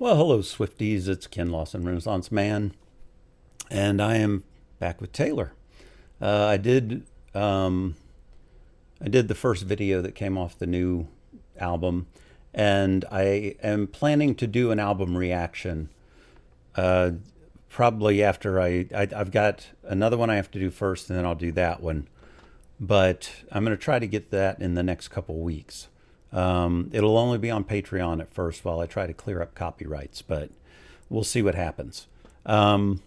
Well, hello, Swifties. It's Ken Lawson, Renaissance Man, and I am back with Taylor. Uh, I did um, I did the first video that came off the new album, and I am planning to do an album reaction. Uh, Probably after I've got another one I have to do first, and then I'll do that one. But I'm going to try to get that in the next couple weeks. It'll only be on Patreon at first while I try to clear up copyrights, but we'll see what happens. So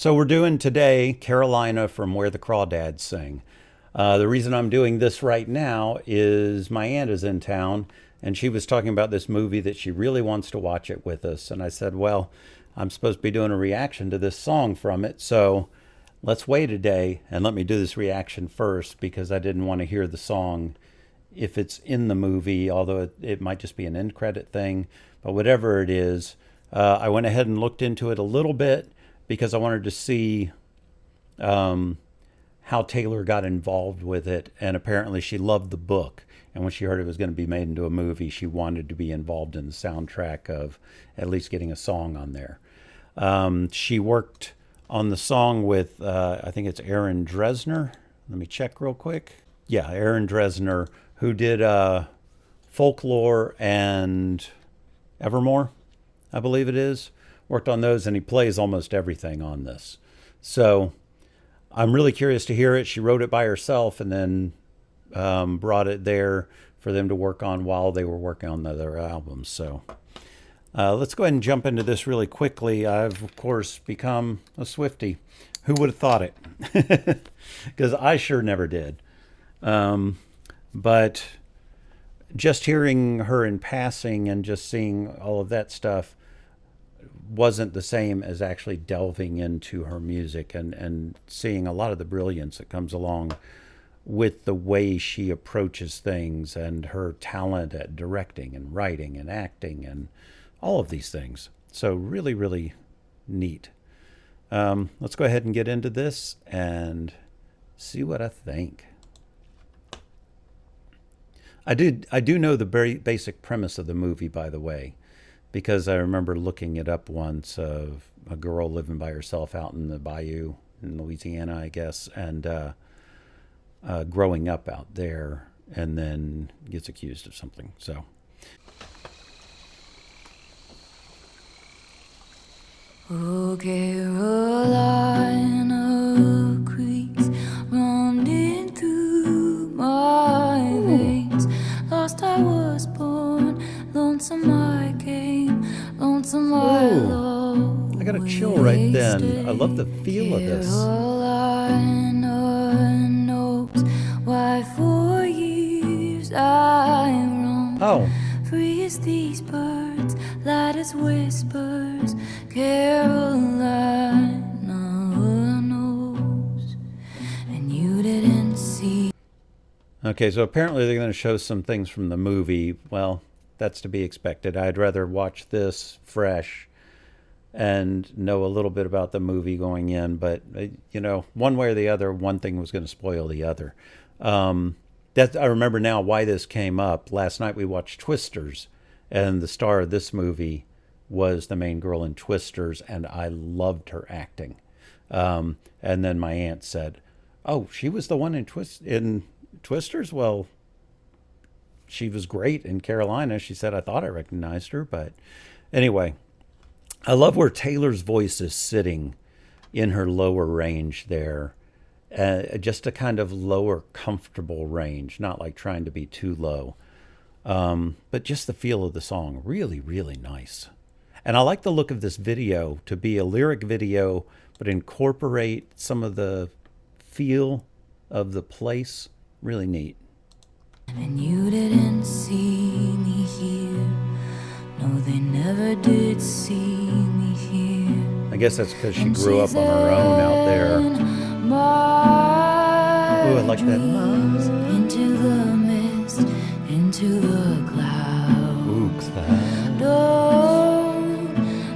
we're doing today Carolina from Where the Crawdads Sing. The reason I'm doing this right now is my aunt is in town and she was talking about this movie that she really wants to watch it with us. And I said, well, I'm supposed to be doing a reaction to this song from it. So let's wait a day and let me do this reaction first because I didn't want to hear the song if it's in the movie, although it might just be an end credit thing. But whatever it is, I went ahead and looked into it a little bit because I wanted to see how Taylor got involved with it. And apparently she loved the book. And when she heard it was going to be made into a movie, she wanted to be involved in the soundtrack of at least getting a song on there. She worked on the song with, I think it's Aaron Dresner. Let me check real quick. Yeah, Aaron Dresner, who did Folklore and Evermore, I believe it is. Worked on those, and he plays almost everything on this. So I'm really curious to hear it. She wrote it by herself and then brought it there for them to work on while they were working on the other albums. So let's go ahead and jump into this really quickly. I've, of course, become a Swiftie. Who would have thought it? Because I sure never did. But just hearing her in passing and just seeing all of that stuff wasn't the same as actually delving into her music and seeing a lot of the brilliance that comes along with the way she approaches things and her talent at directing and writing and acting and all of these things. So really, really neat. Let's go ahead and get into this and see what I think. I do know the very basic premise of the movie, by the way, because I remember looking it up once of a girl living by herself out in the bayou in Louisiana, I guess, and growing up out there, and then gets accused of something. So. Oh, Carolina creeks running through my veins. Lost I was born, lonesome I came, lonesome I loved. I got a chill right then. I love the feel of this. Carolina knows why for years I roamed. Oh. Free as these birds, light as whispers, Carolina knows, and you didn't see. Okay, so apparently they're going to show some things from the movie. Well, that's to be expected. I'd rather watch this fresh and know a little bit about the movie going in, but you know, one way or the other, one thing was going to spoil the other. I remember now why this came up. Last night we watched Twisters, and the star of this movie was the main girl in Twisters, and I loved her acting. And then my aunt said, "Oh, she was the one in Twisters? Well, she was great in Carolina." She said, "I thought I recognized her." But anyway, I love where Taylor's voice is sitting in her lower range there. Just a kind of lower comfortable range, not like trying to be too low. But just the feel of the song, really, really nice. And I like the look of this video to be a lyric video, but incorporate some of the feel of the place. Really neat. And you didn't see me here. No, they never did see me here. I guess that's because she grew up on her own out there. Oh, I like that. Into the mist, into the cloud. Ooh, cloud. Don't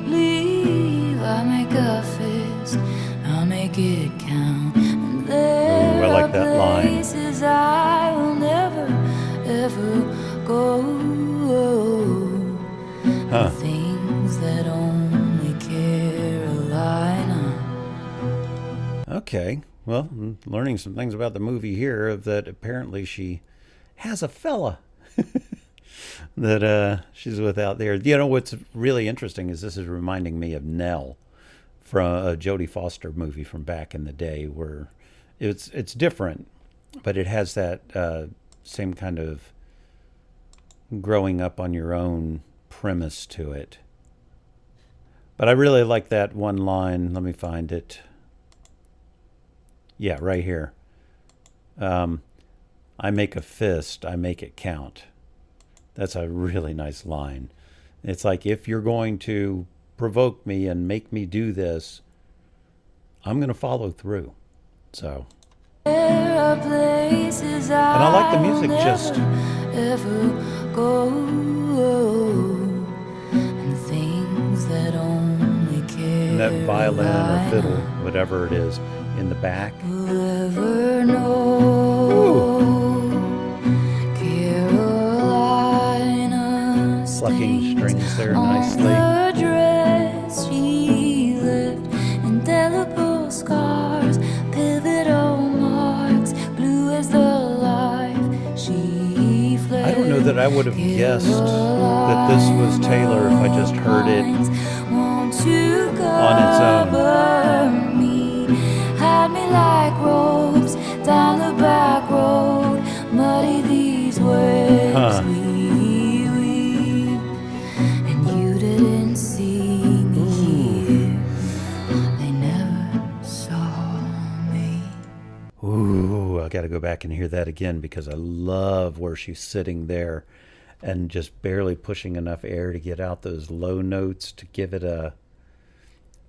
leave. I make a fist. I'll make it count. And there Ooh, I like that line. places I will never, ever go. Huh. Things that Okay. Well, I'm learning some things about the movie here of that apparently she has a fella that she's with out there. You know, what's really interesting is this is reminding me of Nell from a Jodie Foster movie from back in the day, where it's different, but it has that same kind of growing up on your own premise to it. But I really like that one line. Let me find it. Yeah, right here. I make a fist, I make it count. That's a really nice line. It's like, if you're going to provoke me and make me do this, I'm going to follow through. So, and I like the music just ever go, and things that only care that violin or fiddle, whatever it is, in the back. will ever know. Ooh. Carolina Plucking strings there on nicely. the dress she left, indelible scars, pivotal marks, blue as the life she fled. I don't know that I would have guessed that this was Taylor if I just heard it Won't you on its own. cover me, hide me like ropes down the back road, muddy these words we weave, and you didn't see me here, they never saw me. Ooh, I got to go back and hear that again, because I love where she's sitting there and just barely pushing enough air to get out those low notes to give it a,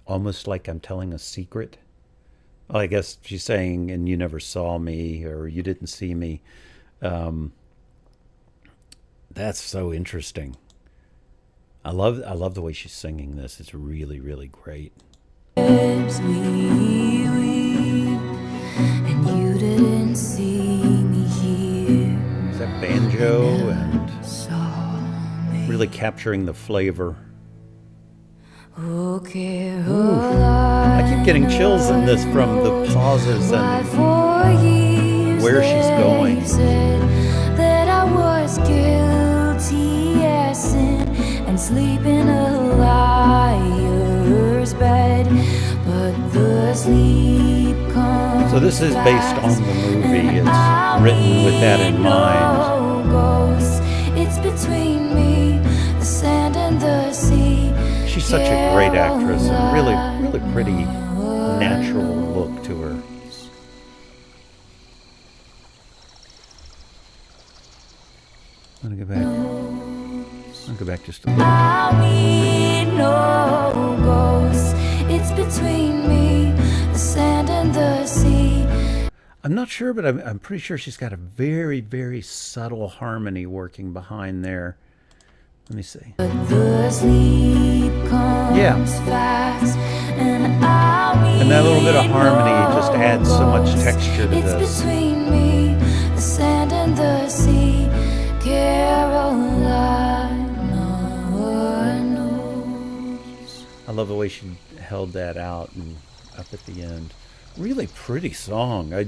almost like I'm telling a secret. Well, I guess she's saying, and you never saw me, or you didn't see me. That's so interesting. I love the way she's singing this. It's really, really great. Lips we weave, and you didn't see me here, Is that banjo and saw me. really capturing the flavor. Oh, Caroline, I keep getting chills in this from the pauses why and for years where she's they going. said that I was guilty as sin and sleep in a liar's bed, but the sleep comes. So this is based on the movie. It's written with that in mind. Ghosts. It's between me, the sand and the sea. She's such a great actress and really, really pretty, natural look to her. I'm gonna go back. I'll go back just a little. I mean no ghosts. It's between me, the sand and the sea. I'm not sure, but I'm pretty sure she's got a very, very subtle harmony working behind there. Let me see. But the sleep comes fast, and that little bit of harmony just adds so much texture to it's this. It's between me, the sand and the sea. Carolina knows. I love the way she held that out and up at the end. Really pretty song. I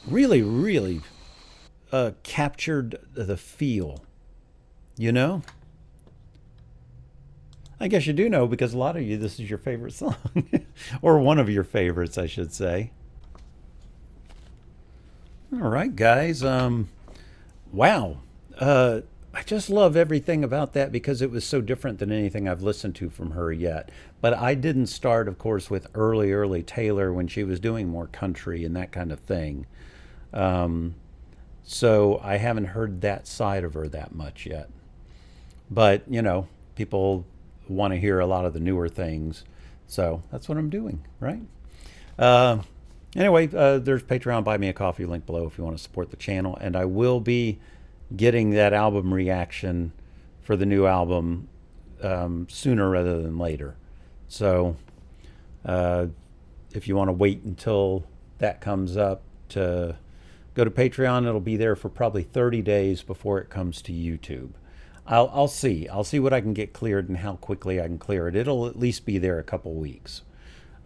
really, really captured the feel. You know? I guess you do know, because a lot of you, this is your favorite song. Or one of your favorites, I should say. All right, guys. Wow. I just love everything about that, because it was so different than anything I've listened to from her yet. But I didn't start, of course, with early Taylor when she was doing more country and that kind of thing. So I haven't heard that side of her that much yet. But, you know, people want to hear a lot of the newer things. So that's what I'm doing, right? Anyway, there's Patreon, Buy Me a Coffee, link below if you want to support the channel. And I will be getting that album reaction for the new album sooner rather than later. So if you want to wait until that comes up to go to Patreon, it'll be there for probably 30 days before it comes to YouTube. I'll see what I can get cleared and how quickly I can clear it. It'll at least be there a couple weeks.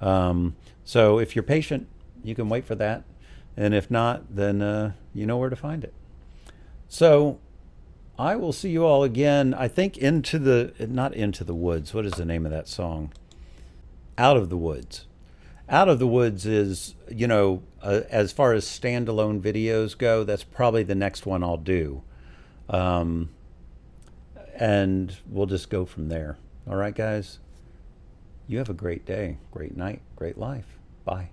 So if you're patient, you can wait for that. And if not, then you know where to find it. So I will see you all again, I think not Into the Woods. What is the name of that song? Out of the Woods. Out of the Woods is, as far as standalone videos go, that's probably the next one I'll do. And we'll just go from there. All right, guys? You have a great day, great night, great life. Bye.